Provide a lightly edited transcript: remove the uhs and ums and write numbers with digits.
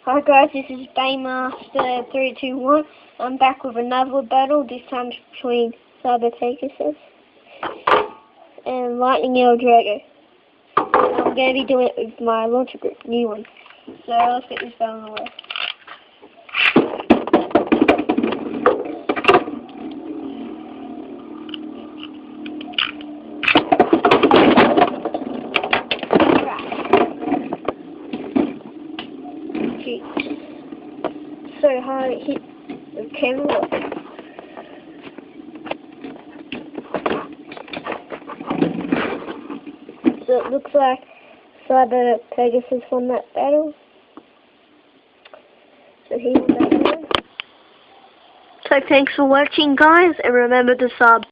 Hi guys, this is Baymaster321. I'm back with another battle, this time between Pegasus and Lightning L-Drago. I'm going to be doing it with my launcher group, new one. So let's get this battle on the way. So hard it hit the camera. So it looks like Cyber Pegasus won that battle. So he won that battle. So thanks for watching guys, and remember to sub.